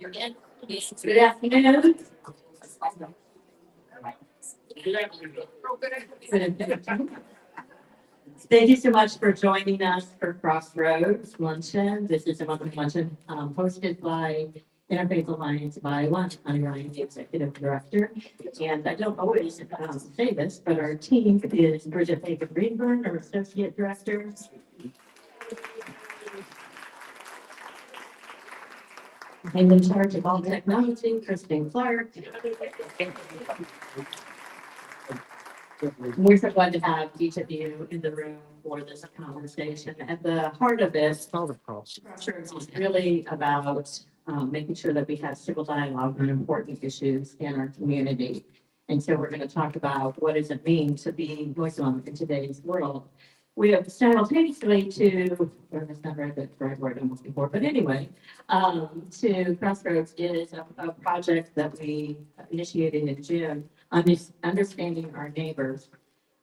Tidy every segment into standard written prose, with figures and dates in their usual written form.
Good afternoon. Thank you so much for joining us for Crossroads luncheon. This is a monthly luncheon hosted by Interfaith Alliance of Iowa. I'm Ryan, the executive director. And I don't always say this, but our team is Bridget Baker Greenberg, our associate director. I'm in charge of all technology, Kristen Clark. We're so glad to have each of you in the room for this conversation. At the heart of this, Crossroads is really about making sure that we have civil dialogue on important issues in our community. And so we're going to talk about what does it mean to be Muslim in today's world. We have simultaneously that's not the right word I'm looking for, but anyway, to Crossroads is a project that we initiated in June on this understanding our neighbors.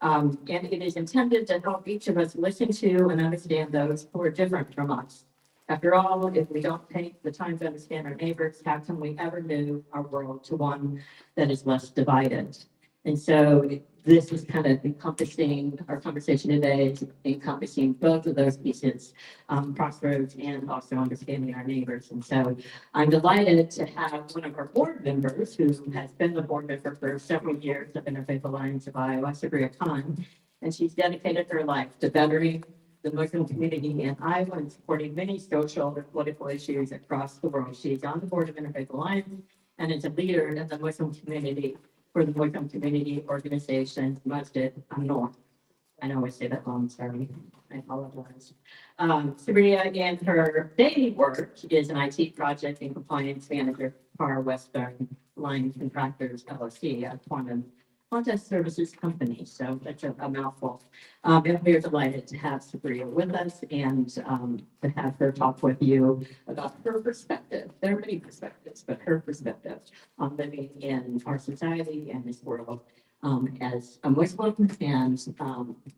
And it is intended to help each of us listen to and understand those who are different from us. After all, if we don't take the time to understand our neighbors, how can we ever move our world to one that is less divided? And so this is kind of encompassing, our conversation today is encompassing both of those pieces, Crossroads and also understanding our neighbors. And so I'm delighted to have one of our board members who has been the board member for several years of Interfaith Alliance of Iowa, Sabriya Khan, and she's dedicated her life to bettering the Muslim community in Iowa and supporting many social and political issues across the world. She's on the board of Interfaith Alliance and is a leader in the Muslim community for the Muslim community organization, Masjid, An-Noor. I know I say that wrong, sorry. I apologize. Sabriya, and her daily work is an IT project and compliance manager for Western Line Contractors LLC, a quantum services company. So that's a mouthful. And we're delighted to have Sabriya with us and to have her talk with you about her perspective. There are many perspectives, but her perspective on living in our society and this world as a Muslim and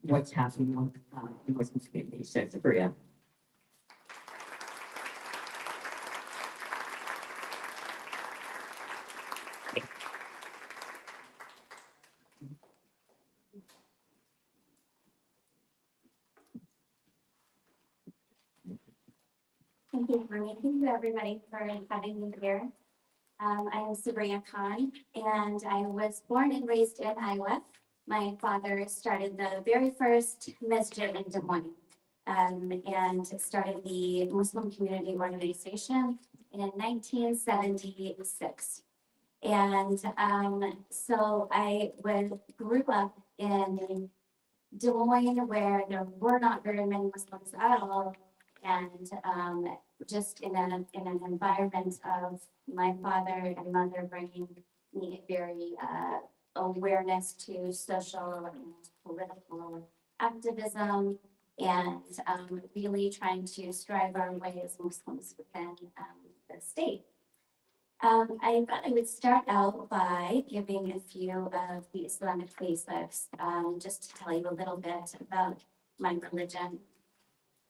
what's happening in Muslim communities. So Sabriya. Thank you, Maria. Thank you, everybody, for having me here. I am Sabriya Khan, and I was born and raised in Iowa. My father started the very first Masjid in Des Moines and started the Muslim Community Organization in 1976. And so I grew up in Des Moines, where there were not very many Muslims at all, and just in an environment of my father and mother bringing me very awareness to social and political activism, and really trying to strive our way as Muslims within the state. I thought I would start out by giving a few of the Islamic basics, just to tell you a little bit about my religion.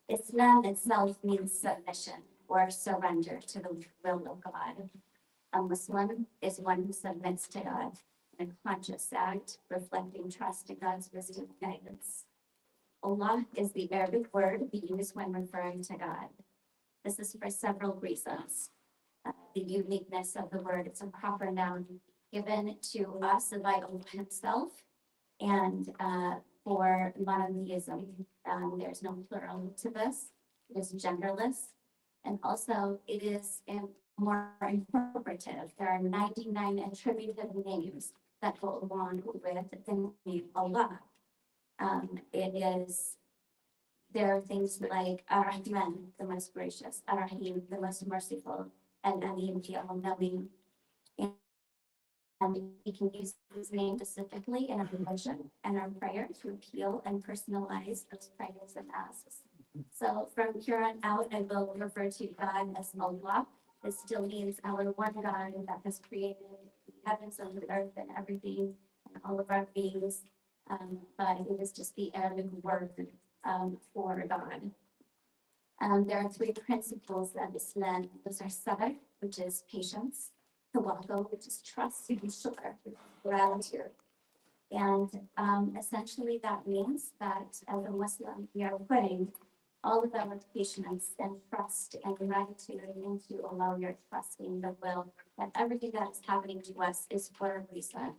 Islam itself means submission or surrender to the will of God. A Muslim is one who submits to God in a conscious act, reflecting trust in God's wisdom and guidance. Allah is the Arabic word we use when referring to God. This is for several reasons. The uniqueness of the word, it's a proper noun given to us by Allah himself, and for monotheism, there's no plural to this. It is genderless, and also it is more interpretive. There are 99 attributed names that go along with the name Allah. There are things like Ar-Rahman, the most gracious, Ar-Rahim, the most merciful, and Alim, the all-knowing. And we can use this name specifically in our devotion and our prayer to appeal and personalize those prayers and asks. So from here on out, I will refer to God as Allah. This still means our one God that has created the heavens and the earth and everything and all of our beings. But it is just the Arabic word for God. There are three principles of Islam. Those are sabr, which is patience, tawakkul, which is trust, and shukr, gratitude. And essentially that means that as a Muslim, we are putting all of our patience and trust and gratitude into Allah. We are trusting the will that everything that is happening to us is for a reason.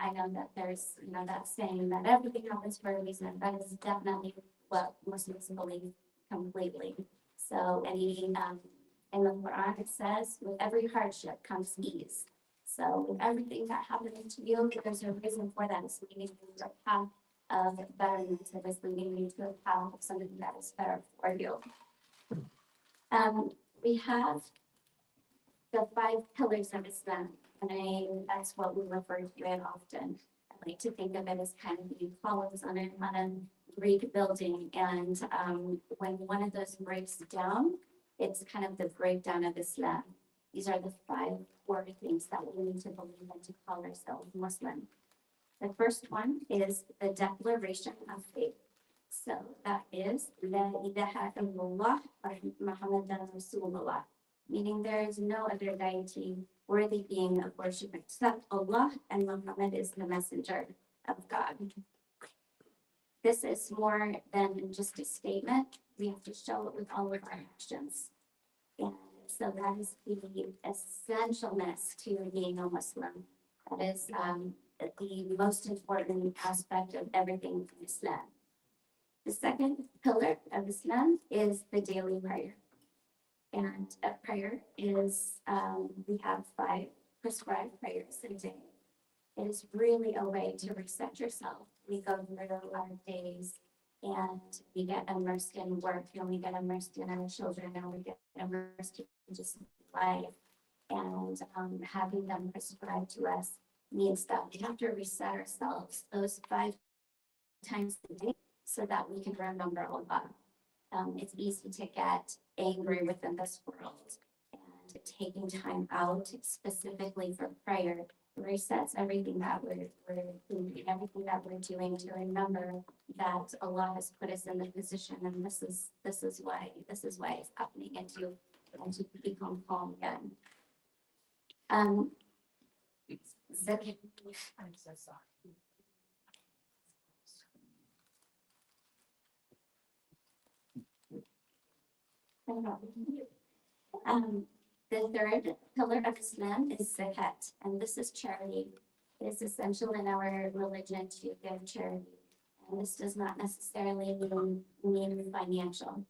I know that there's, that saying that everything happens for a reason. That is definitely what Muslims believe completely. So in the Quran, it says, with every hardship comes ease. So with everything that happened to you, there's a reason for that. It's leading you to a path of betterment. It's leading you to a path of something that is better for you. We have the 5 pillars of Islam, and that's what we refer to it often. I like to think of it as kind of being columns on a Greek building, and when one of those breaks down, it's kind of the breakdown of Islam. These are the 5 core things that we need to believe in to call ourselves Muslim. The first one is the declaration of faith. So that is La ilaha illallah wa Muhammadan Rasulullah, meaning there is no other deity worthy being of worship except Allah, and Muhammad is the messenger of God. This is more than just a statement. We have to show it with all of our actions. And so that is the essentialness to being a Muslim. That is the most important aspect of everything in Islam. The second pillar of Islam is the daily prayer. And a prayer is, we have 5 prescribed prayers a day. It is really a way to reset yourself. We go through our days and we get immersed in work, and we get immersed in our children, and we get immersed in just life. And having them prescribed to us means that we have to reset ourselves those 5 times a day so that we can remember Allah. It's easy to get angry within this world, and taking time out specifically for prayer resets everything that we're doing, everything that we're doing, to remember that Allah has put us in the position, and this is why it's happening, and to become calm again. Zakat. I'm so sorry. The third pillar of Islam is zakat, and this is charity. It is essential in our religion to give charity, and this does not necessarily mean financial.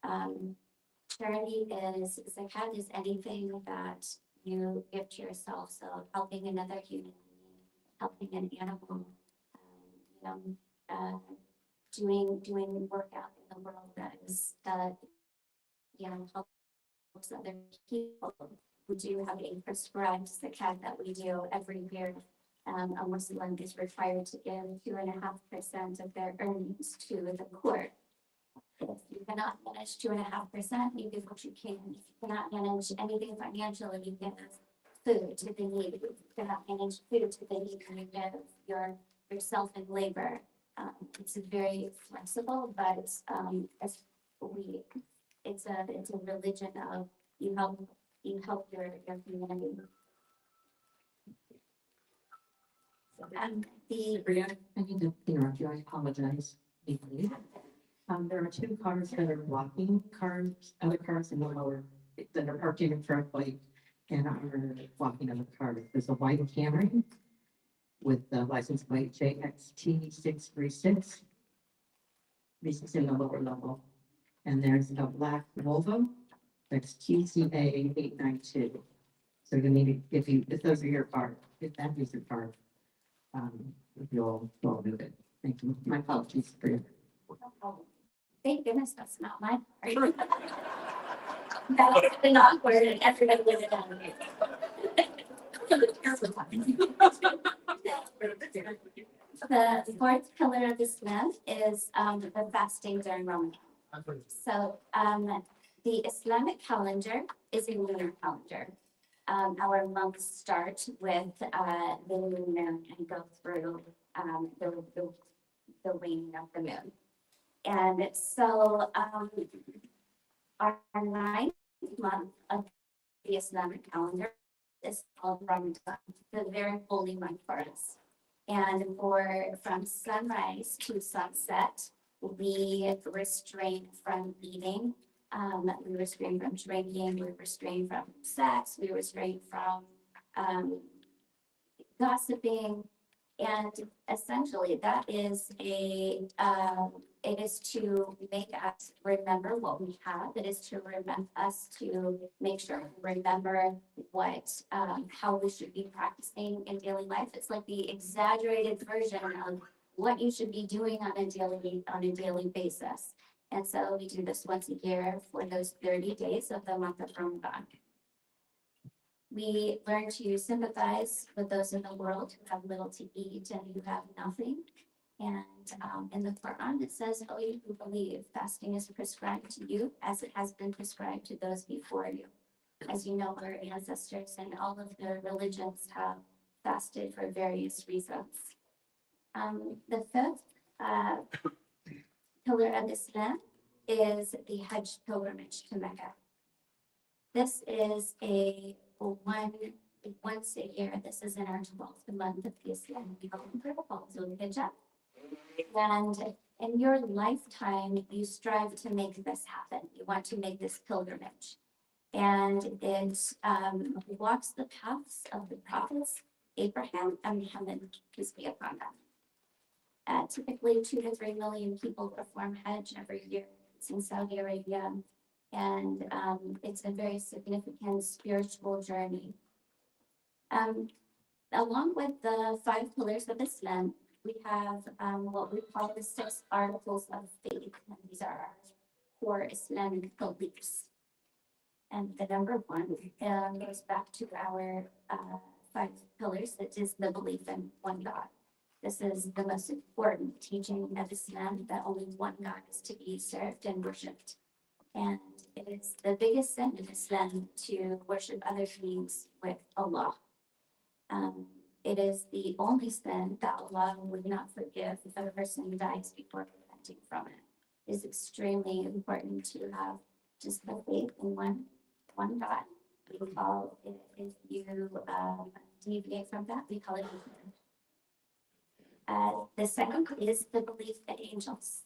Charity is, zakat is anything that you give to yourself, so helping another human being, helping an animal, doing work out in the world that is helps other people. We do have a prescribed zakat that we do every year. A Muslim is required to give 2.5% of their earnings to the poor. If you cannot manage 2.5%, you give what you can. If you cannot manage anything financially, you give food to the needy. If you cannot manage food to the needy, you give yourself in labor. It's very flexible, but it's a religion of you help your community. Sabriya, I need to interrupt you. I apologize deeply. There are 2 cars that are blocking other cars in the lower, that are parked in front like, and are blocking other cars. There's a white Camry with the license plate JXT636. This is in the lower level. And there's a black Volvo that's TCA 892. So you need, if those are your car, if that is your car, if you'll move it. Thank you. My apologies for you. Thank goodness that's not my part. That would have been awkward, and everybody would have done it. The 4th pillar of Islam is the fasting during Ramadan. So the Islamic calendar is a lunar calendar. Our months start with the new moon and go through the waning of the moon. And so our 9th month of the Islamic calendar is called Ramadan, the very holy month for us. And from sunrise to sunset, we refrain from eating, we restrain from drinking, we restrain from sex, we restrain from gossiping. And essentially that is it is to make us remember what we have. It is to remember us to make sure we remember what, how we should be practicing in daily life. It's like the exaggerated version of what you should be doing on a daily basis. And so we do this once a year for those 30 days of the month of Ramadan. We learn to sympathize with those in the world who have little to eat and who have nothing. And in the Quran, it says, "Oh, you who believe, fasting is prescribed to you as it has been prescribed to those before you." As you know, our ancestors and all of the religions have fasted for various reasons. The fifth pillar of Islam is the Hajj pilgrimage to Mecca. This is once a year. This is in our 12th month of the Islamic calendar called Dhul-Hijjah. And in your lifetime, you strive to make this happen. You want to make this pilgrimage. And it walks the paths of the prophets, Abraham and Muhammad, peace be upon them. Typically 2 to 3 million people perform Hajj every year. It's in Saudi Arabia. And it's a very significant spiritual journey. Along with the 5 pillars of Islam, we have what we call the 6 articles of faith. And these are our core Islamic beliefs. And the number 1 goes back to our 5 pillars, that is the belief in one God. This is the most important teaching of Islam, that only one God is to be served and worshipped. And it is the biggest sin in Islam to worship other beings with Allah. It is the only sin that Allah would not forgive if a person dies before repenting from it. It is extremely important to have just the faith in one God. We call it, if you deviate from that, we call it the second is the belief in angels.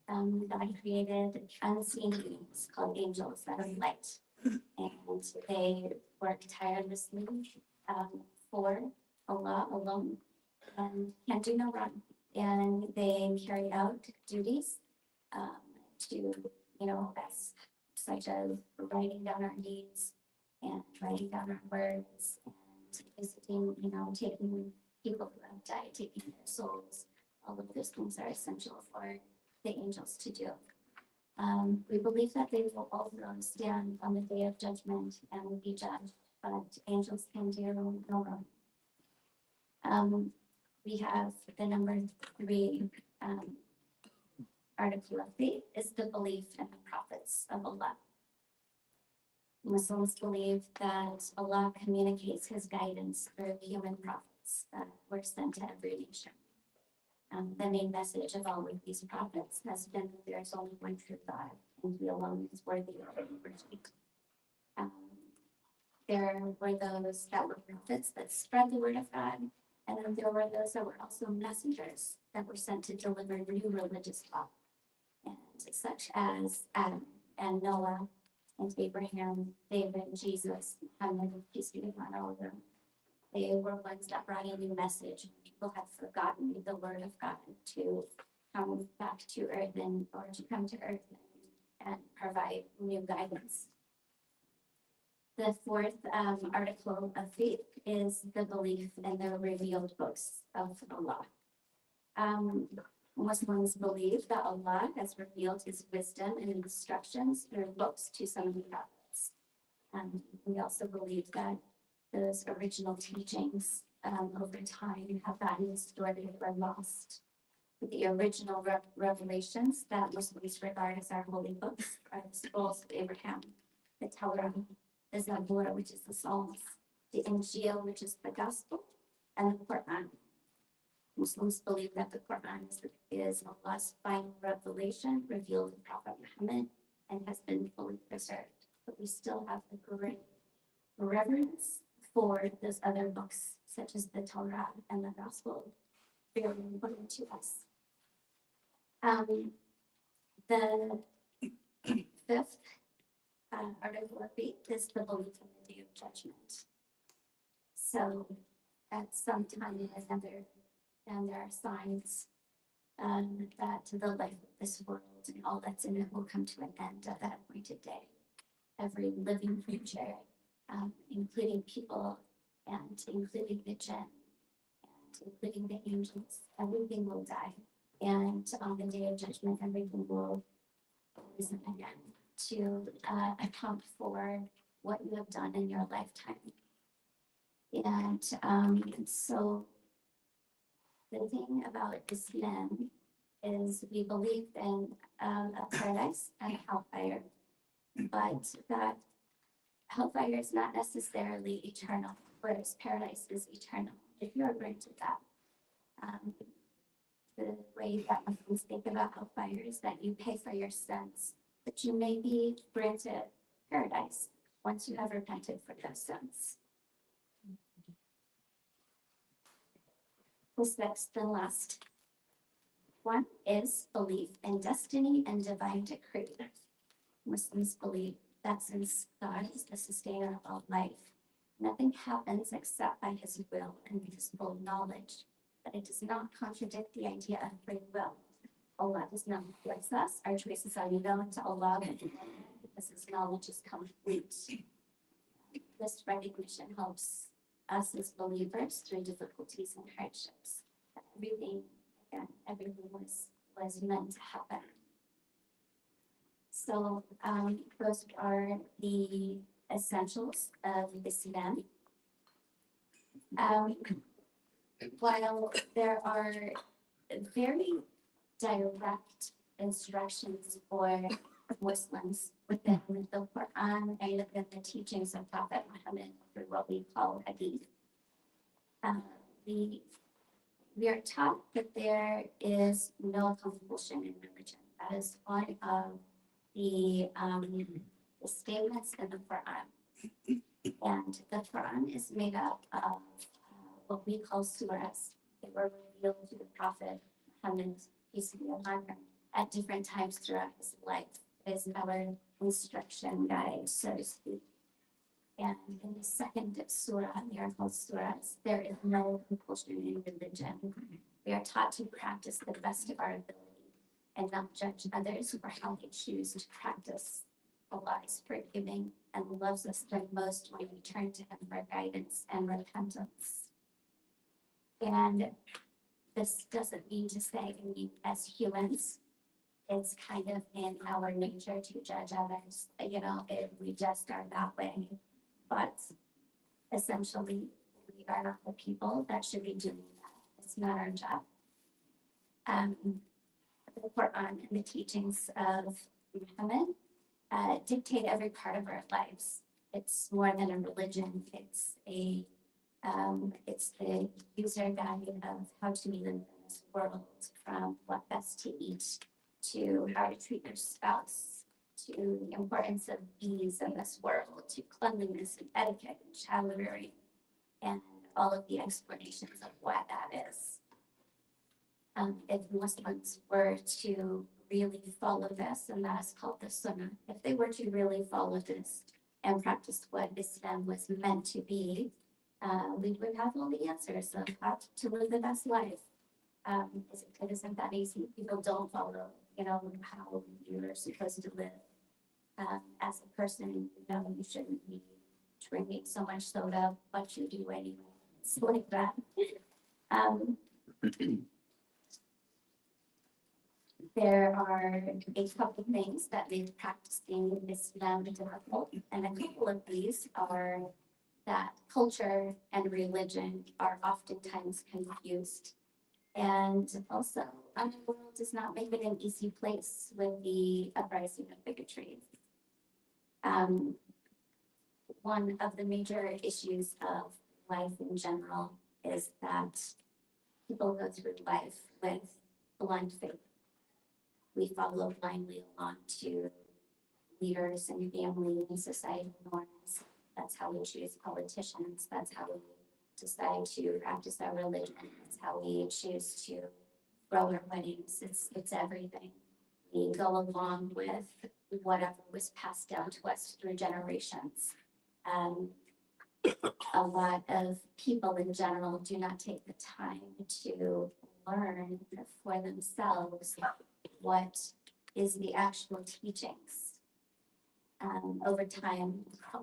God created unseen beings called angels that are light, and they work tirelessly for Allah alone and can do no wrong. And they carry out duties to, as such as writing down our needs and writing down our words and visiting, taking people who have died, taking their souls. All of those things are essential for the angels to do. We believe that they will also stand on the day of judgment and be judged, but angels can do no wrong. We have the number 3 article of faith is the belief in the prophets of Allah. Muslims believe that Allah communicates his guidance through human prophets that were sent to every nation. The main message of all of these prophets has been that there is only one true God, and he alone is worthy of worship. There were those that were prophets that spread the word of God, and then there were those that were also messengers that were sent to deliver new religious law, and such as Adam and Noah and Abraham, David, Jesus, Muhammad, peace be upon all of them. They were ones that brought a new message. People had forgotten the word of God to come back to earth or to come to earth and provide new guidance. The 4th article of faith is the belief in the revealed books of Allah. Muslims believe that Allah has revealed his wisdom and instructions through books to some of the prophets. We also believe that those original teachings over time have gotten distorted or lost. The original revelations that Muslims regard as our holy books are the scrolls of Abraham, the Torah, the Zabur, which is the Psalms, the Injil, which is the Gospel, and the Quran. Muslims believe that the Quran is Allah's final revelation revealed to Prophet Muhammad and has been fully preserved. But we still have the great reverence for those other books, such as the Torah and the Gospel, very important to us. The fifth article of faith is the belief in the day of judgment. So at some time or another, and there are signs that the life of this world and all that's in it will come to an end at that appointed day. Every living creature, including people and including the jinn and including the angels, everything will die. And on the day of judgment, everything will risen again to account for what you have done in your lifetime. And so the thing about Islam is we believe in a paradise and hellfire, but that hellfire is not necessarily eternal, whereas paradise is eternal, if you're granted that. The way that Muslims think about hellfire is that you pay for your sins, but you may be granted paradise once you have repented for those sins. The sixth and last one is belief in destiny and divine decree. Muslims believe that since God is the sustainer of all life, nothing happens except by his will and his full knowledge, but it does not contradict the idea of free will. Allah does not force us. Our choices are known to Allah because his knowledge is complete. This recognition helps us as believers through difficulties and hardships. Everything was meant to happen. So those are the essentials of Islam. While there are very direct instructions for Muslims within the Quran and within the teachings of Prophet Muhammad through what we call hadith, we are taught that there is no compulsion in religion. That is one of the statements in the Quran. And the Quran is made up of what we call surahs. They were revealed to the Prophet Muhammad, peace be upon him, at different times throughout his life. It is our instruction guide, so to speak. And in the second surah, they are called surahs, there is no compulsion in religion. We are taught to practice the best of our ability and not judge others for how they choose to practice. Allah is forgiving and loves us the most when we turn to him for guidance and repentance. And this doesn't mean to say, as humans, it's kind of in our nature to judge others. We just are that way. But essentially, we are not the people that should be doing that. It's not our job. The Quran and the teachings of Muhammad dictate every part of our lives. It's more than a religion. It's the user guide of how to live in this world, from what best to eat to how to treat your spouse, to the importance of ease in this world, to cleanliness and etiquette and child rearing, and all of the explanations of what that is. If Muslims were to really follow this, and that is called the Sunnah, if they were to really follow this and practice what Islam was meant to be, we would have all the answers of how to live the best life. It isn't that easy. People don't follow, how you're supposed to live. As a person, you shouldn't be drinking so much soda, but you do anyway. It's like that. There are a couple of things that make practicing Islam difficult, and a couple of these are that culture and religion are oftentimes confused. And also, our world does not make it an easy place with the uprising of bigotry. One of the major issues of life in general is that people go through life with blind faith. We follow blindly along to leaders and family and societal norms. That's how we choose politicians. That's how we decide to practice our religion. That's how we choose to grow our weddings. It's everything. We go along with whatever was passed down to us through generations. A lot of people in general do not take the time to learn for themselves what is the actual teachings. Over time,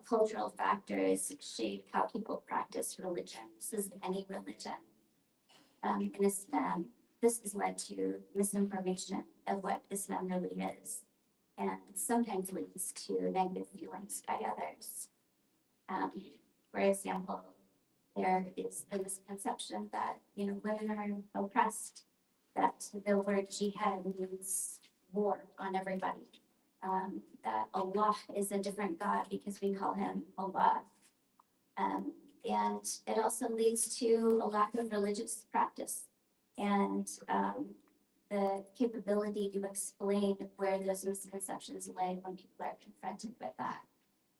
cultural factors shape how people practice religion. This is any religion. In Islam, this has led to misinformation of what Islam really is, and sometimes leads to negative feelings by others. For example, there is the misconception that, women are oppressed, that the word jihad means war on everybody, that Allah is a different God because we call him Allah. And it also leads to a lack of religious practice and the capability to explain where those misconceptions lay when people are confronted with that.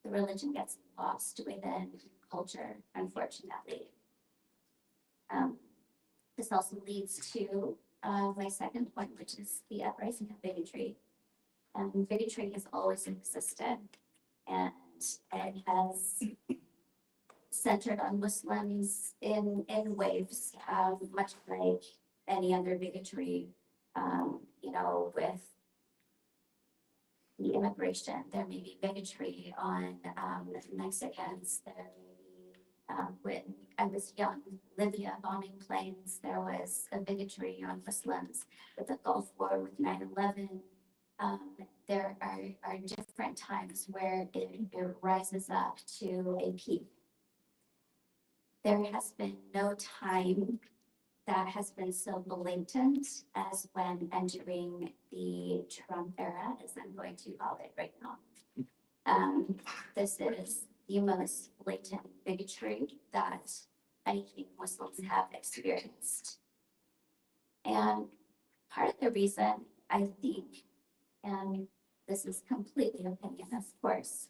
The religion gets lost within culture, unfortunately. This also leads to my second point, which is the uprising of bigotry. Bigotry has always existed, and it has centered on Muslims in waves, much like any other bigotry, with the immigration. There may be bigotry on Mexicans. There may be, when I was young, Libya bombing planes, there was a bigotry on Muslims. With the Gulf War, with 9/11, there are different times where it rises up to a peak. There has been no time that has been so blatant as when entering the Trump era, as I'm going to call it right now. This is the most blatant bigotry that I think Muslims have experienced. And part of the reason I think, and this is completely opinion, of course,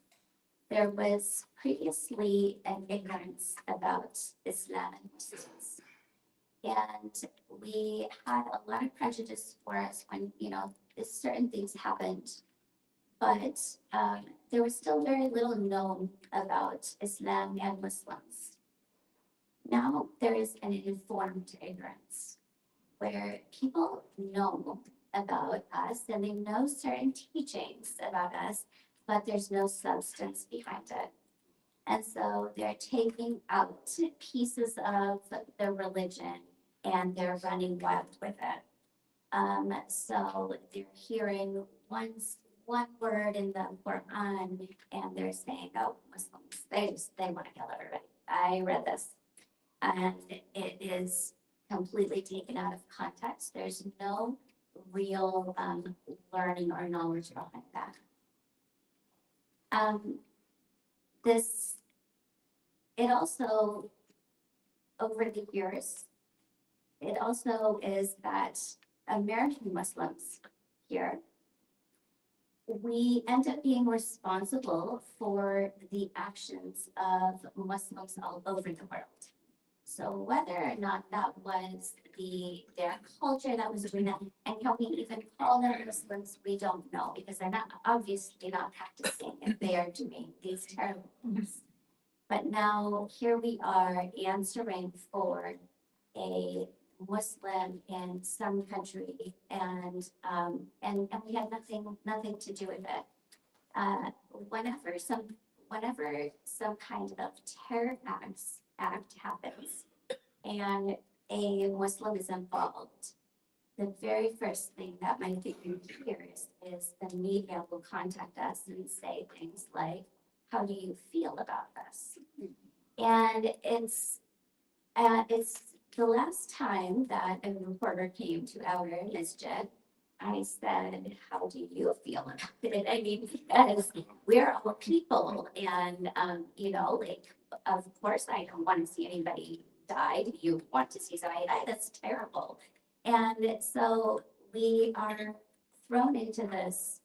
there was previously an ignorance about Islam and Muslims. And we had a lot of prejudice for us when, certain things happened. But there was still very little known about Islam and Muslims. Now there is an informed ignorance where people know about us and they know certain teachings about us, but there's no substance behind it. And so they're taking out pieces of the religion and they're running wild with it. So they're hearing one word in the Quran and they're saying, oh, Muslims, they want to kill everybody. I read this. And it is completely taken out of context. There's no real learning or knowledge behind that. It also, over the years, it also is that American Muslims here, we end up being responsible for the actions of Muslims all over the world. So whether or not that was their culture that was doing that, and can we even call them Muslims, we don't know, because they're obviously not practicing if they are doing these terrible things. But now here we are answering for a Muslim in some country, and we had nothing to do with it. Whenever some kind of terror act happens and a Muslim is involved, the very first thing that my victim hears is the media will contact us and say things like, how do you feel about this? And it's the last time that a reporter came to our Masjid, I said, how do you feel about it? I mean, because we're all people and, of course, I don't want to see anybody die. You want to see somebody die? That's terrible. And so we are thrown into this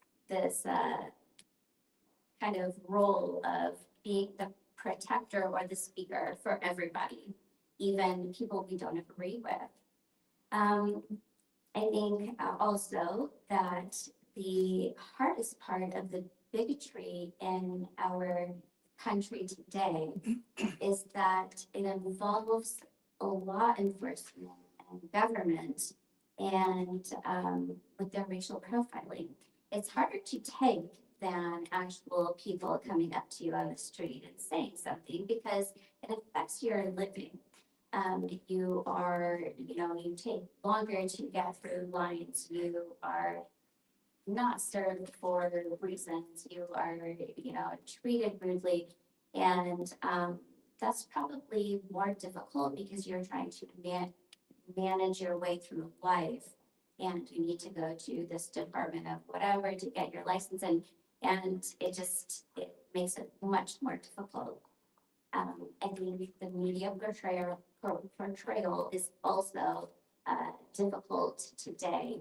kind of role of being the protector or the speaker for everybody, even people we don't agree with. I think also that the hardest part of the bigotry in our country today is that it involves a law enforcement and government and with their racial profiling. It's harder to take than actual people coming up to you on the street and saying something because it affects your living. You are, you take longer to get through lines. You are not served for reasons. You are, treated rudely. And that's probably more difficult because you're trying to manage your way through life. And you need to go to this department of whatever to get your license. And it makes it much more difficult. I think the media portrayal is also difficult today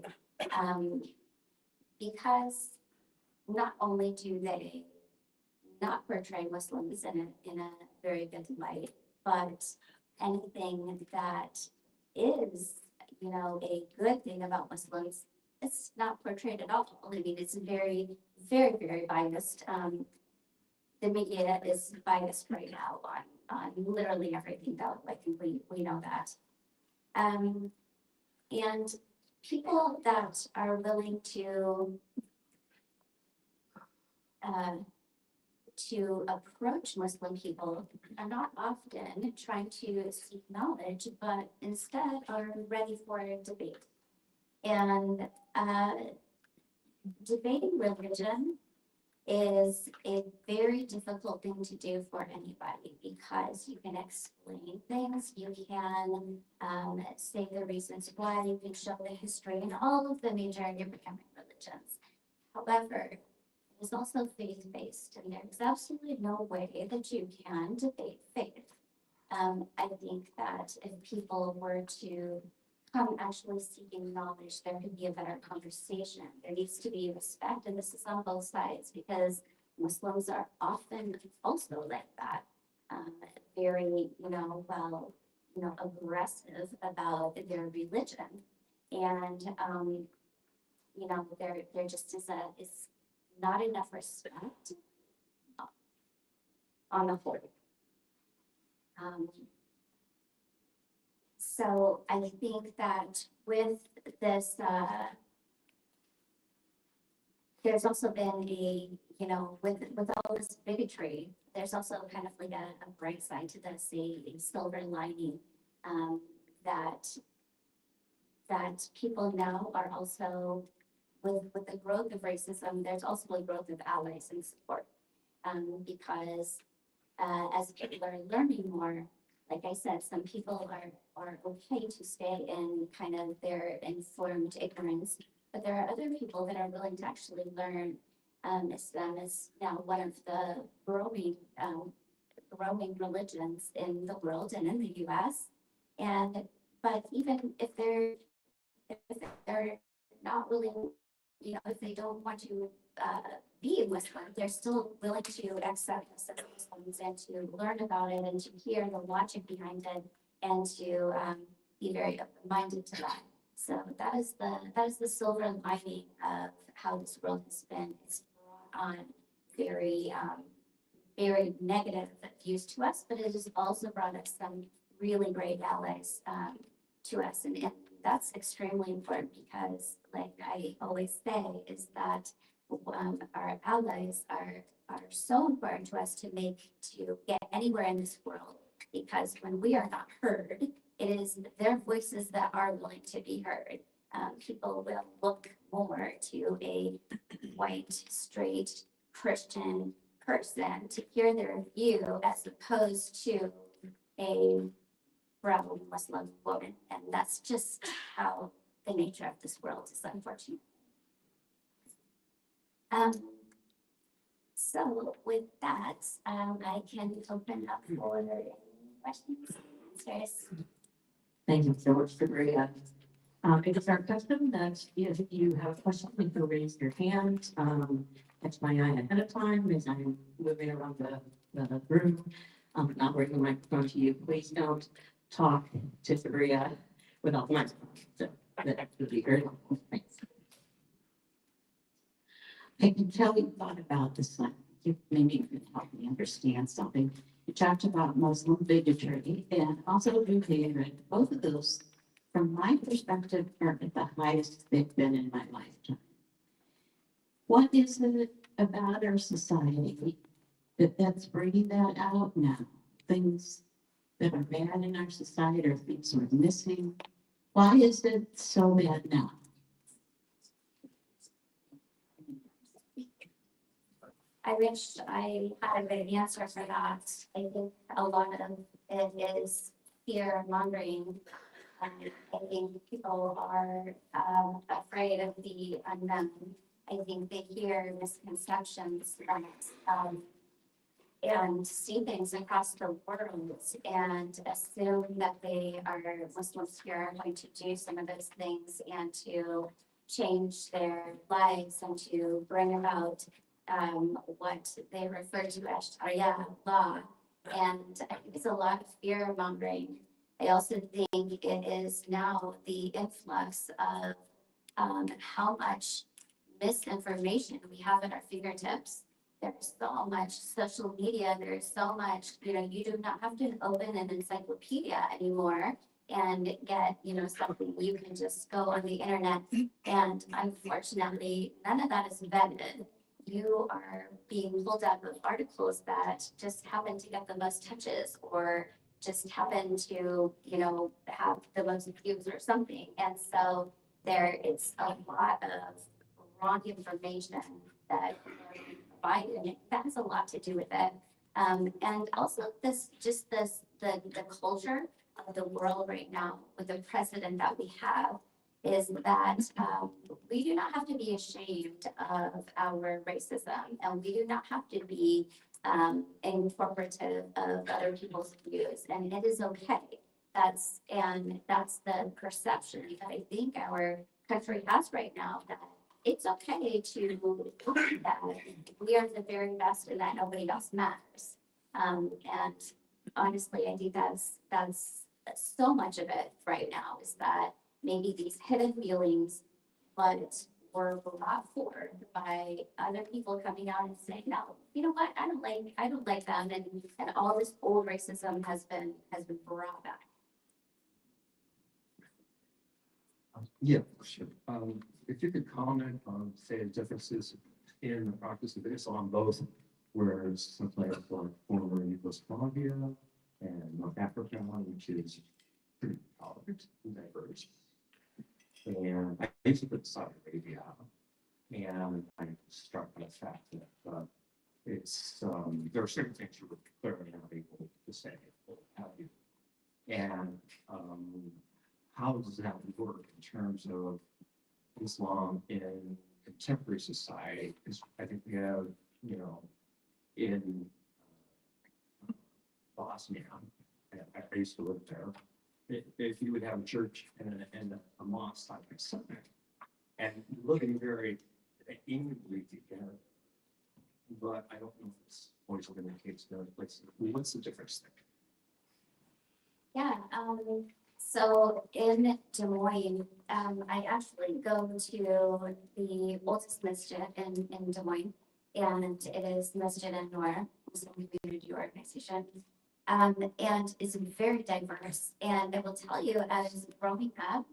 because not only do they not portray Muslims in a very good light, but anything that is, a good thing about Muslims, it's not portrayed at all. I mean, it's very, very, very biased. The media is biased right now on literally everything though. I think we know that. And people that are willing to approach Muslim people are not often trying to seek knowledge, but instead are ready for a debate. And debating religion is a very difficult thing to do for anybody because you can explain things, you can say the reasons why, you can show the history and all of the major Abrahamic religions. However, it's also faith-based, and there's absolutely no way that you can debate faith. I think that if people were to come actually seeking knowledge, there could be a better conversation. There needs to be respect, and this is on both sides because Muslims are often also like that, very, aggressive about their religion, and there just is not enough respect on the whole. So I think that with this, there's also been with all this bigotry, there's also kind of like a bright side to this, a silver lining, that people now are also, with the growth of racism, there's also a growth of allies and support, because as people are learning more, like I said, some people are okay to stay in kind of their informed ignorance, but there are other people that are willing to actually learn. Islam is now one of the growing religions in the world and in the U.S. But even if they're not willing, if they don't want to be Muslim, they're still willing to accept Muslims and to learn about it and to hear the logic behind it and to be very open-minded to that. So that is the silver lining of how this world has been. It's brought on very very negative views to us, but it has also brought us some really great allies to us, and that's extremely important because, like I always say, is that our allies are so important to us to get anywhere in this world, because when we are not heard, it is their voices that are willing to be heard. People will look more to a white, straight Christian person to hear their view as opposed to a brown Muslim woman. And that's just how the nature of this world is, unfortunately. So with that, I can open up for any questions, answers. Thank you so much, Sabriya. It is our custom that if you have a question, you can raise your hand, catch my eye ahead of time as I'm moving around the room. I'll bring the microphone to you. Please don't talk to Sabriya without the microphone. So that would be very helpful. Thanks. I can tell you thought about this one. Maybe you can help me understand something. You talked about Muslim bigotry and also Jew hatred. Both of those, from my perspective, are at the highest they've been in my lifetime. What is it about our society that's bringing that out now? Things that are bad in our society or things we're missing. Why is it so bad now? I wish I had a good answer for that. I think a lot of it is fear mongering. I think people are afraid of the unknown. I think they hear misconceptions and see things across the world and assume that they are Muslims here are going to do some of those things and to change their lives and to bring about what they refer to as Sharia law. And I think it's a lot of fear mongering. I also think it is now the influx of how much misinformation we have at our fingertips. There's so much social media, there's so much, you do not have to open an encyclopedia anymore and get, something. You can just go on the internet and unfortunately, none of that is vetted. You are being pulled up of articles that just happen to get the most touches or just happen to, have the most views or something. And so it's a lot of wrong information that they're provided. That has a lot to do with it. And also the culture of the world right now with the president that we have is that we do not have to be ashamed of our racism, and we do not have to be incorporative of other people's views, and it is okay. That's the perception that I think our country has right now, that it's okay to believe that we are the very best and that nobody else matters. And honestly, I think that's so much of it right now is that maybe these hidden feelings, but were brought forward by other people coming out and saying, no, you know what, I don't like them, and all this old racism has been brought back. Yeah, sure. If you could comment on, say, the differences in the practice of Islam, both whereas some places like former Yugoslavia and North Africa, which is pretty tolerant and diverse. And I used to put Saudi Arabia, and I'm struck by the fact that there are certain things you were clearly not able to say, or have you. And how does that work in terms of Islam in contemporary society? Because I think we have, in Bosnia, I used to live there. If you would have a church and a mosque side by side, and living very amiably together, but I don't know if it's always been the case in other places. What's the difference there? Yeah. So in Des Moines, I actually go to the oldest masjid in Des Moines, and it is Masjid An-Noor, Muslim community organization. And it's very diverse. And I will tell you, as growing up,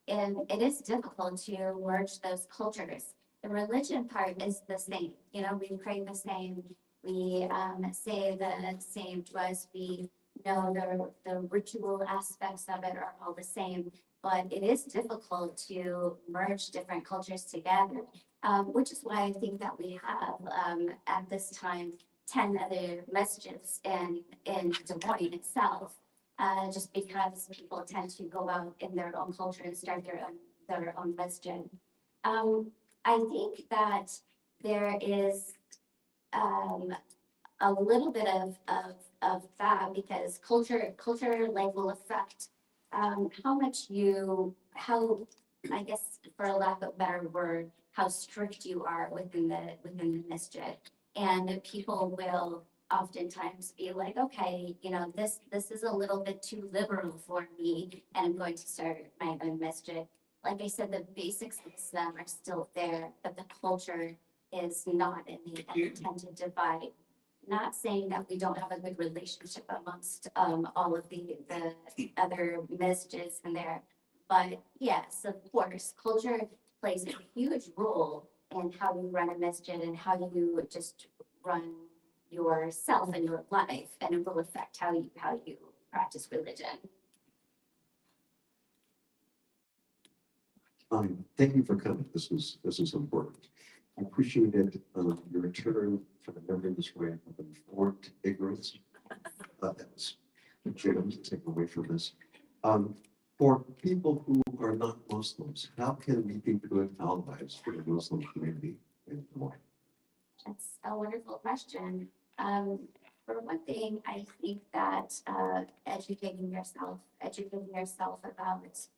it is difficult to merge those cultures. The religion part is the same. We pray the same. We say the same duas. We know the ritual aspects of it are all the same. But it is difficult to merge different cultures together, which is why I think that we have, at this time, 10 other masjids in Des Moines itself, just because people tend to go out in their own culture and start their own masjid. I think that there is a little bit of that, because culture like will affect how I guess, for lack of a better word, how strict you are within the masjid. And people will oftentimes be like, okay, this is a little bit too liberal for me, and I'm going to start my own masjid. Like I said, the basics of Islam are still there, but the culture is not, and they tend to divide. Not saying that we don't have a good relationship amongst all of the other masjids in there, but yes, of course, culture plays a huge role in how you run a masjid and how you just run yourself and your life, and it will affect how you practice religion. Thank you for coming. This is important. I appreciated your return from a memory this way of informed ignorance. That was legitimate to take away from this. For people who are not Muslims, how can we be good allies for the Muslim community in Des Moines? That's a wonderful question. For one thing, I think that educating yourself about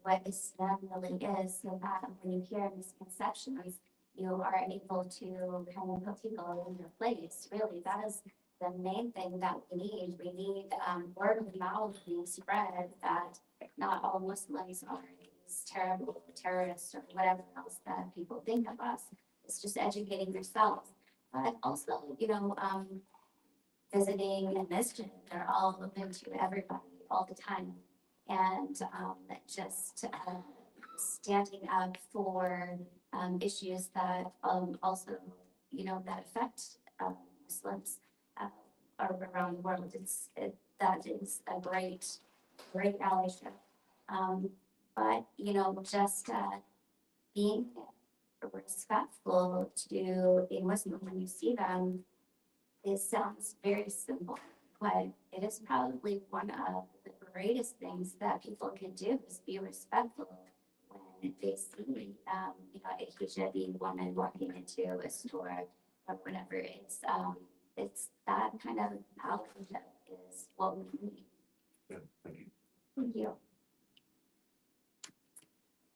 what Islam really is, so that when you hear misconceptions, you are able to kind of put people in their place. Really, that is the main thing that we need. We need word of mouth being spread that not all Muslims are these terrible terrorists or whatever else that people think of us. It's just educating yourself, but also, visiting a masjid. They're all open to everybody all the time, and just standing up for issues that also, that affect Muslims around the world. That is a great allyship. But just being respectful to a Muslim when you see them. It sounds very simple, but it is probably one of the greatest things that people can do is be respectful when they see, a hijabi woman walking into a store or whatever. It's that kind of allyship is what we need. Yeah, thank you. Thank you.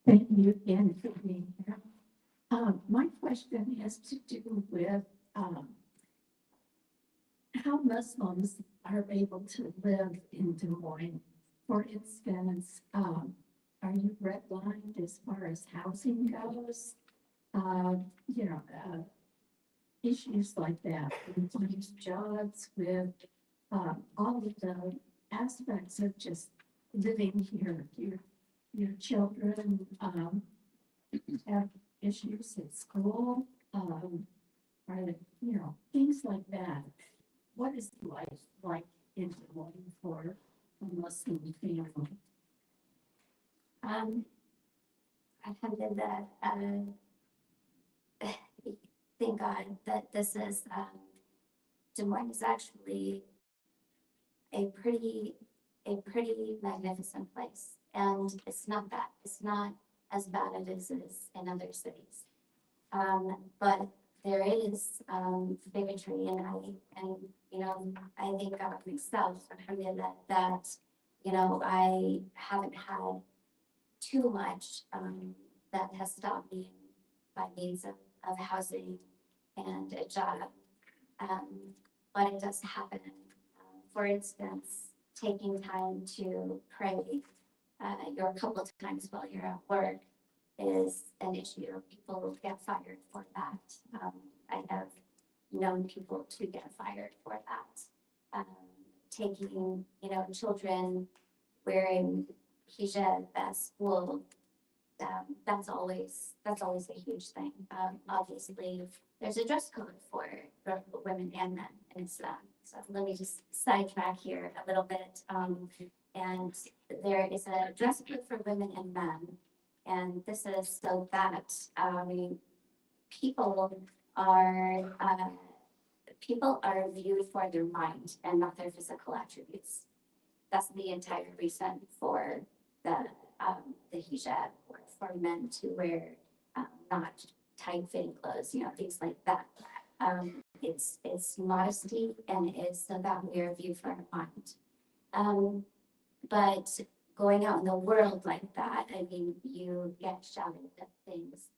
Thank you again for being here. My question has to do with how Muslims are able to live in Des Moines. For instance, are you redlined as far as housing goes? Issues like that, with jobs, with all of the aspects of just living here. Your children have issues at school, or, things like that. What is life like in Des Moines for a Muslim family? Alhamdulillah, thank God that this is, Des Moines is actually a pretty magnificent place. And it's not as bad as it is in other cities. But there is bigotry, and I think God myself, alhamdulillah, that I haven't had too much that has stopped me by means of housing and a job. But it does happen. For instance, taking time to pray a couple of times while you're at work is an issue. People get fired for that. I have known people to get fired for that. Taking, children wearing hijab at school, that's always a huge thing. Obviously, there's a dress code for women and men in Islam. So let me just sidetrack here a little bit. And there is a dress code for women and men. And this is so that people are viewed for their mind and not their physical attributes. That's the entire reason for the hijab, or for men to wear not tight-fitting clothes, things like that. It's modesty, and it's so that we are viewed for our mind. But going out in the world like that, you get shouted at things.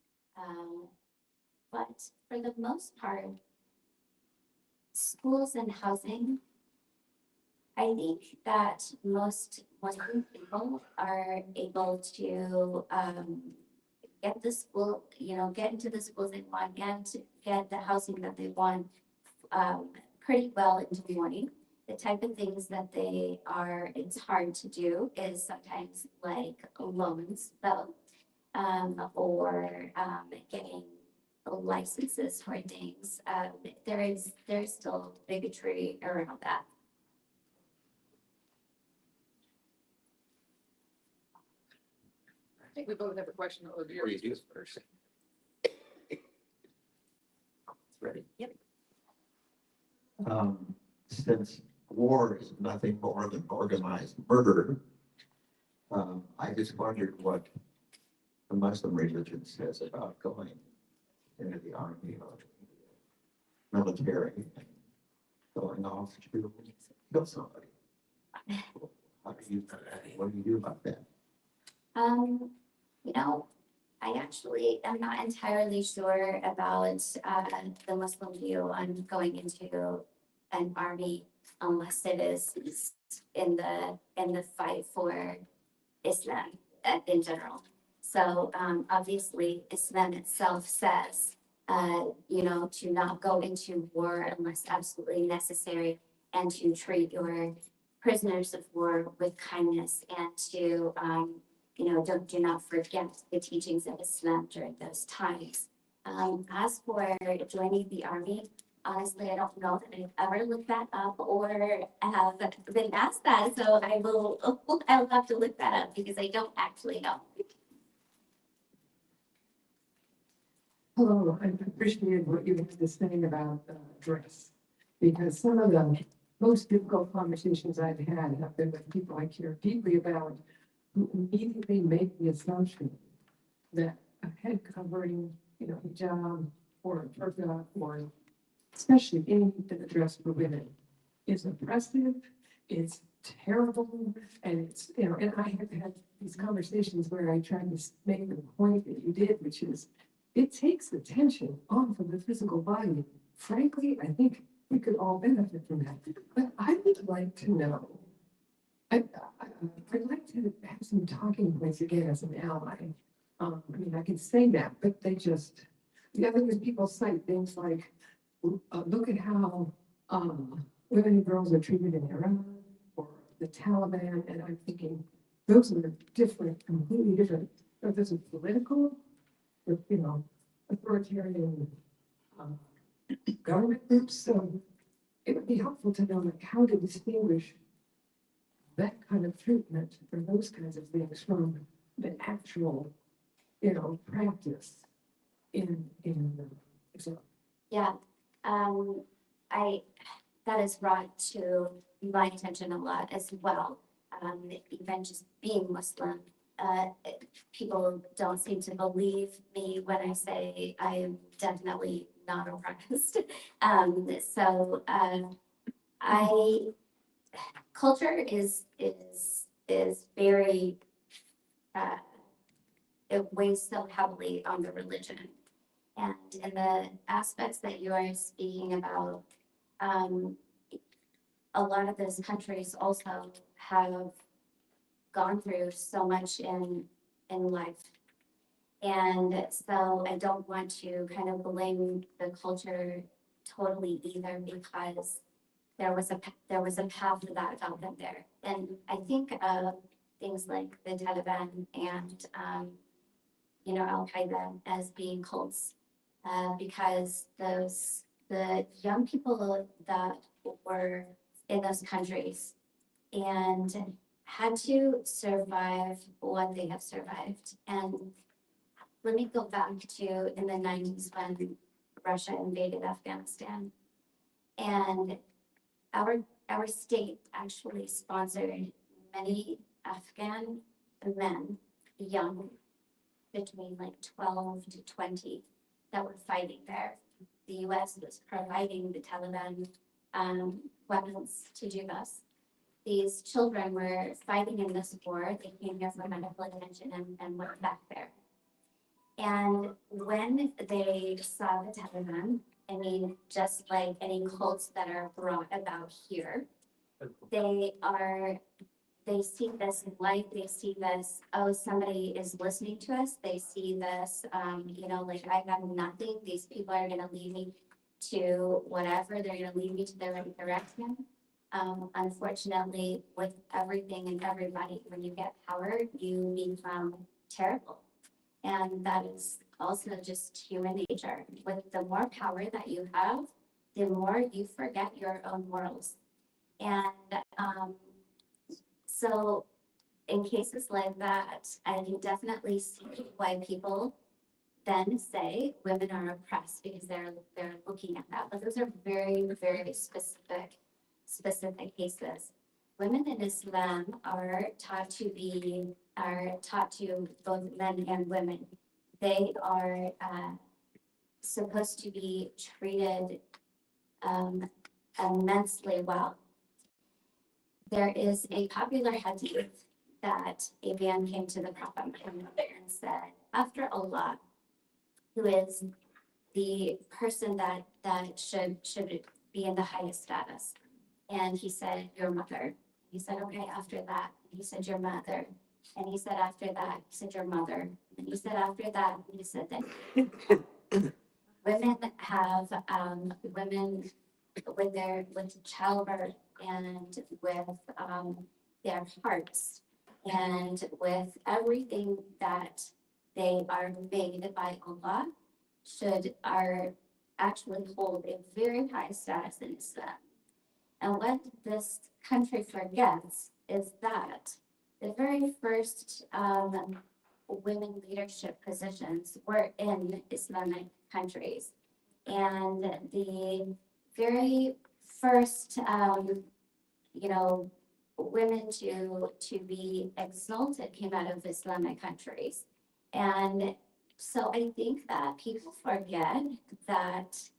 But for the most part, schools and housing. I think that most Muslim people are able to get the school, get into the schools they want and to get the housing that they want pretty well into the morning. The type of things that it's hard to do is sometimes like loans though, or getting licenses for things. There's still bigotry around that. I think we both have a question. Or you do first. Ready? Yep. Since war is nothing more than organized murder, I just wondered what the Muslim religion says about going into the army or military and going off to kill somebody. What do you do about that? I actually am not entirely sure about the Muslim view on going into an army unless it is in the fight for Islam in general. So obviously Islam itself says, to not go into war unless absolutely necessary and to treat your prisoners of war with kindness and to do not forget the teachings of Islam during those times. As for joining the army, honestly, I don't know that I've ever looked that up or have been asked that. So I'll have to look that up because I don't actually know. Hello, I appreciate what you have to say about dress. Because some of the most difficult conversations I've had have been with people I care deeply about who immediately make the assumption that a head covering, hijab or burqa or especially any dress for women is oppressive, it's terrible, and and I have had these conversations where I try to make the point that you did, which is it takes the tension off of the physical body. Frankly, I think we could all benefit from that. But I would like to know, I'd like to have some talking points again as an ally. I can say that, but the other thing people cite things like, look at how women and girls are treated in Iran or the Taliban, and I'm thinking those are different, completely different. But there's a political, authoritarian government groups. So it would be helpful to know how to distinguish that kind of treatment or those kinds of things from the actual, practice in Islam. Yeah, that is brought to my attention a lot as well. Even just being Muslim, people don't seem to believe me when I say I am definitely not oppressed. Culture is very, it weighs so heavily on the religion. And in the aspects that you are speaking about, a lot of those countries also have gone through so much in life. And so I don't want to kind of blame the culture totally either, because there was a path that got them there. And I think of things like the Taliban and Al-Qaeda as being cults, because the young people that were in those countries and had to survive what they have survived. And let me go back to in the 90s when Russia invaded Afghanistan. And our state actually sponsored many Afghan men, young, between like 12 to 20, that were fighting there. The US was providing the Taliban weapons to do this. These children were fighting in this war. They came here for medical attention and went back there. And when they saw the Taliban I mean, just like any cults that are brought about here, they see this light, they see this, oh, somebody is listening to us, they see this, like I have nothing, these people are gonna lead me to whatever, they're gonna lead me to the right direction. Unfortunately, with everything and everybody, when you get power, you become terrible. And that is also just human nature. With the more power that you have, the more you forget your own morals. And so in cases like that, I can definitely see why people then say women are oppressed because they're looking at that. But those are very, very specific cases. Women in Islam are taught to both men and women. They are supposed to be treated immensely well. There is a popular hadith that a man came to the Prophet Muhammad and said, after Allah, who is the person that should be in the highest status? And he said, your mother. He said, okay, after that. He said, your mother. And he said, after that, he said, your mother. And he said, after that, he said that women have, women with childbirth and with their hearts and with everything that they are made by Allah are actually hold a very high status in Islam. And what this country forgets is that the very first women leadership positions were in Islamic countries. And the very first, women to be exalted came out of Islamic countries. And so I think that people forget that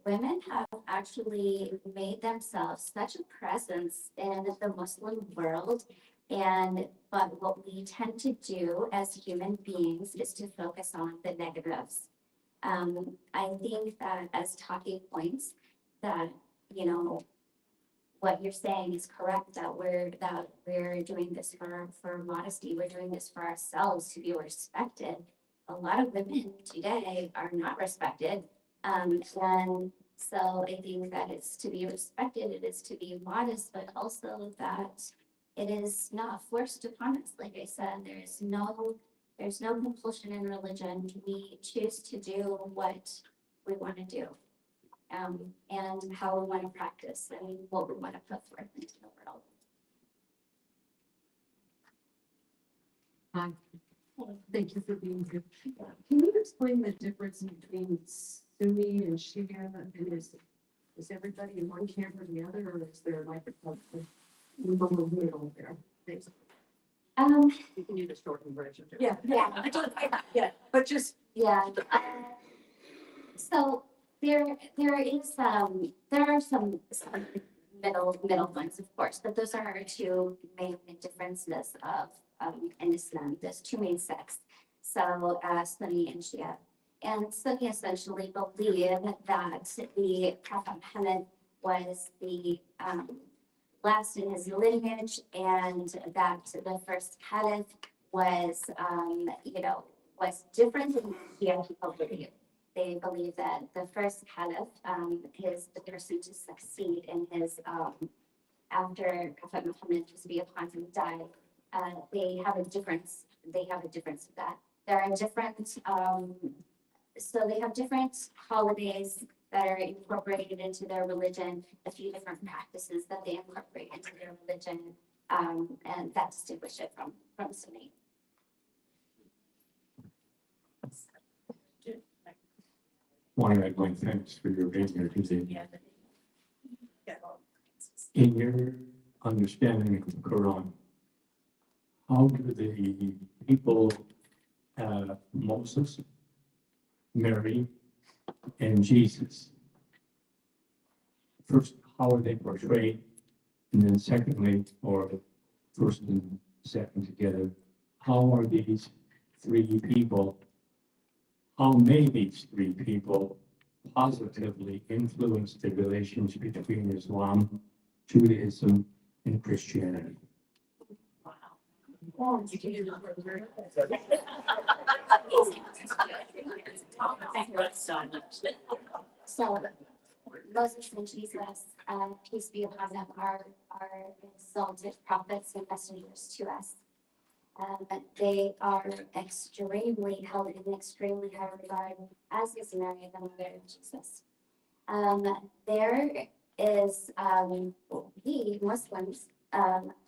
women have actually made themselves such a presence in the Muslim world. But what we tend to do as human beings is to focus on the negatives. I think that as talking points that, what you're saying is correct, that we're doing this for modesty, we're doing this for ourselves to be respected. A lot of women today are not respected. And so I think that it's to be respected, it is to be modest, but also that it is not forced upon us. Like I said, there's no compulsion in religion. We choose to do what we want to do, and how we want to practice and what we want to put forth into the world. Hi, thank you for being here. Can you explain the difference between Sunni and Shia? And is everybody in one camp or the other, or is there like a middle there? Thanks. You can do the shortened version. Yeah. Yeah. But just. Yeah. So there are some middle ones, of course, but those are our two main differences of in Islam. There's two main sects, so Sunni and Shia. And Sunni essentially believe that the Prophet Muhammad was the last in his lineage, and that the first caliph was different than Shia people believe. They believe that the first caliph is the person to succeed in his after Prophet Muhammad, peace be upon him, died. They have a difference. Of that. There are different. So they have different holidays that are incorporated into their religion, a few different practices that they incorporate into their religion, and that distinguish it from Sunni. Want to add my thanks for your being here today. In your understanding of the Quran, how do the people, Moses, Mary, and Jesus, first, how are they portrayed? And then secondly, or first and second together, how are these three people, how may these three people positively influenced the relations between Islam, Judaism, and Christianity? So Moses and Jesus, peace be upon them, are exalted prophets and messengers to us. They are extremely held in extremely high regard, as is Mary, the mother of Jesus. There is, we Muslims,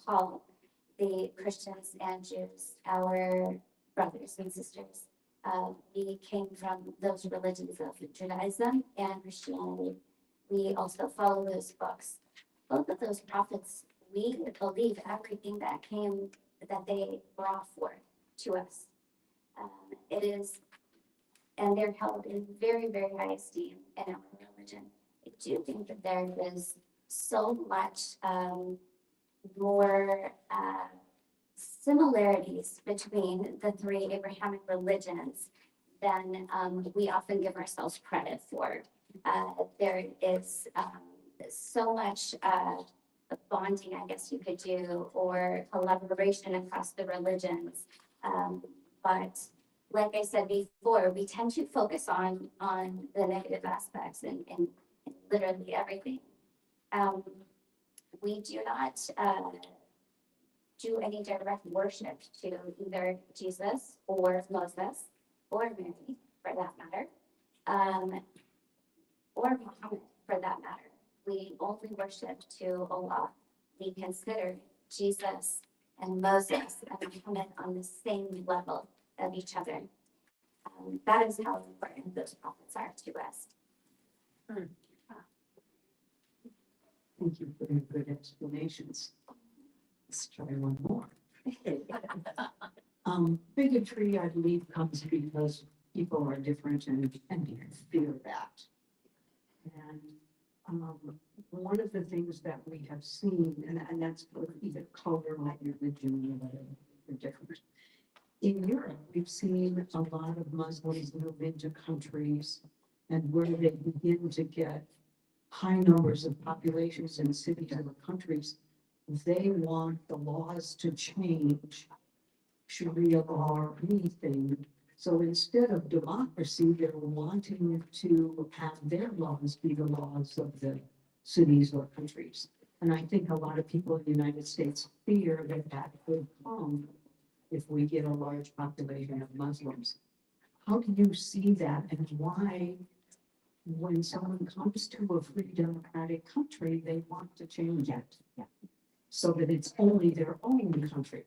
call the Christians and Jews our brothers and sisters. We came from those religions of Judaism and Christianity. We also follow those books. Both of those prophets, we believe everything that they brought forth to us. It is, and they're held in very, very high esteem in our religion. I do think that there is so much more similarities between the three Abrahamic religions than we often give ourselves credit for. There is so much bonding, I guess you could do, or collaboration across the religions. But like I said before, we tend to focus on the negative aspects in literally everything. We do not do any direct worship to either Jesus or Moses or Mary, for that matter, or Muhammad, for that matter. We only worship to Allah. We consider Jesus and Moses and Muhammad on the same level of each other. That is how important those prophets are to us. Thank you for your good explanations. Let's try one more. Bigotry, I believe, comes because people are different and fear that. And one of the things that we have seen, and that's for either color, like religion, or whatever, they're different. In Europe, we've seen a lot of Muslims move into countries and where they begin to get high numbers of populations in cities or countries, they want the laws to change, Sharia law or anything. So instead of democracy, they're wanting to have their laws be the laws of the cities or countries. And I think a lot of people in the United States fear that that could come if we get a large population of Muslims. How do you see that, and why, when someone comes to a free democratic country, they want to change it so that it's only their own country?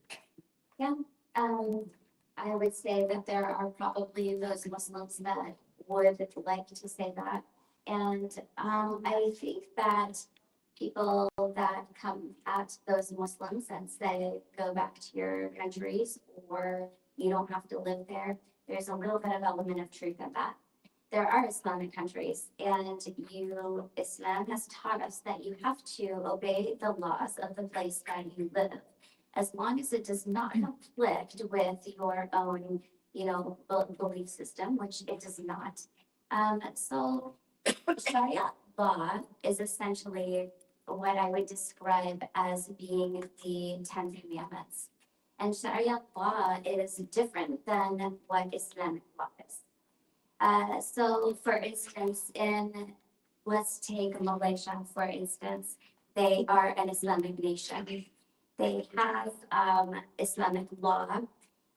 Yeah, I would say that there are probably those Muslims that would like to say that. And I think that people that come at those Muslims and say, go back to your countries, or you don't have to live there, there's a little bit of element of truth in that. There are Islamic countries, and Islam has taught us that you have to obey the laws of the place that you live, as long as it does not conflict with your own, belief system, which it does not. So Sharia law is essentially what I would describe as being the 10 Commandments. And Sharia law is different than what Islamic law is. So for instance, let's take Malaysia, for instance, they are an Islamic nation. They have Islamic law,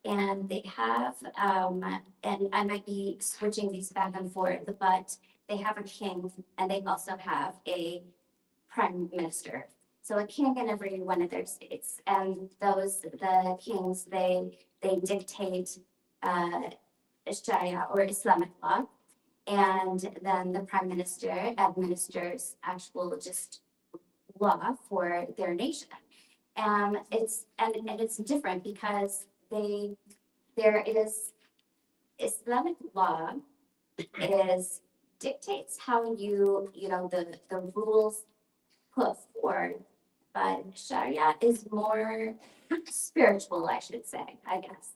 and they have, and I might be switching these back and forth, but they have a king, and they also have a prime minister. So a king in every one of their states, and the kings, they dictate Sharia or Islamic law, and then the prime minister administers actual just law for their nation. It's different because there is Islamic law dictates how the rules put forward, but Sharia is more spiritual, I should say, I guess.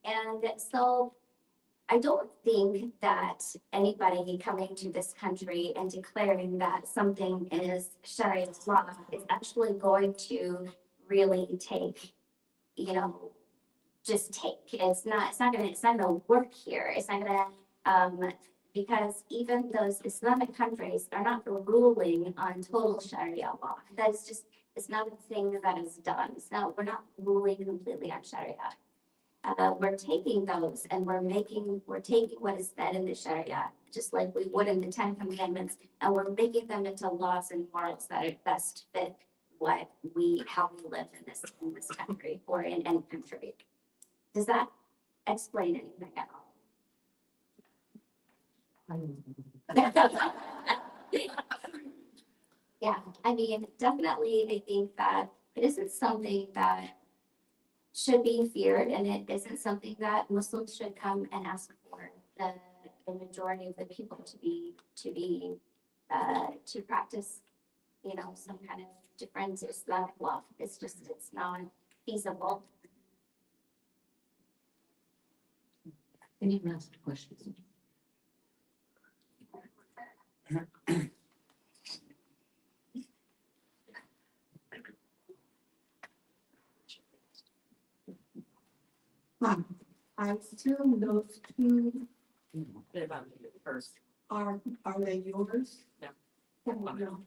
And so I don't think that anybody coming to this country and declaring that something is Sharia law is actually going to really take, you know, just take. It's not gonna work here. It's not gonna, because even those Islamic countries are not ruling on total Sharia law. That's just, it's not a thing that is done. So we're not ruling completely on Sharia. We're taking those and we're taking what is said in the Sharia, just like we would in the 10 Commandments, and we're making them into laws and morals that are best fit how we live in this country or in any country. Does that explain anything at all? Yeah, I mean, definitely, I think that it isn't something that should be feared, and it isn't something that Muslims should come and ask for the majority of the people to practice, you know, some kind of different Islamic law. It's not feasible. Any last questions? I assume those two They're about to do it first. are they yours? No. No.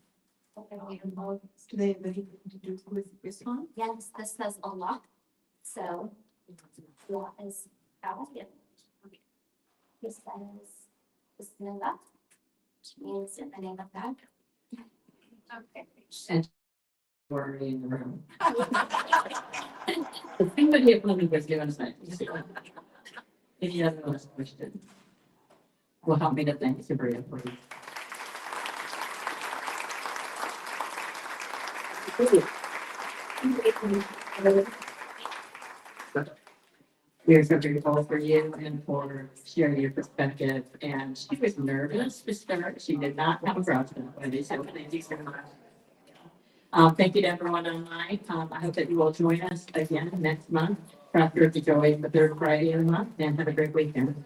Do they have anything to do with Islam? Yes, this says Allah, so Allah is God. He says Bismillah, which means in the name of God. Okay. And we're in the room. The thing that he was given us. Any other last question? Will help me to thank Sabriya for you. We are so grateful for you and for sharing your perspective. And she was nervous to start. She did not have a problem with it. So thank you so much. Thank you to everyone online. I hope that you will join us again next month for our Third Joy, the third Friday of the month, and have a great weekend.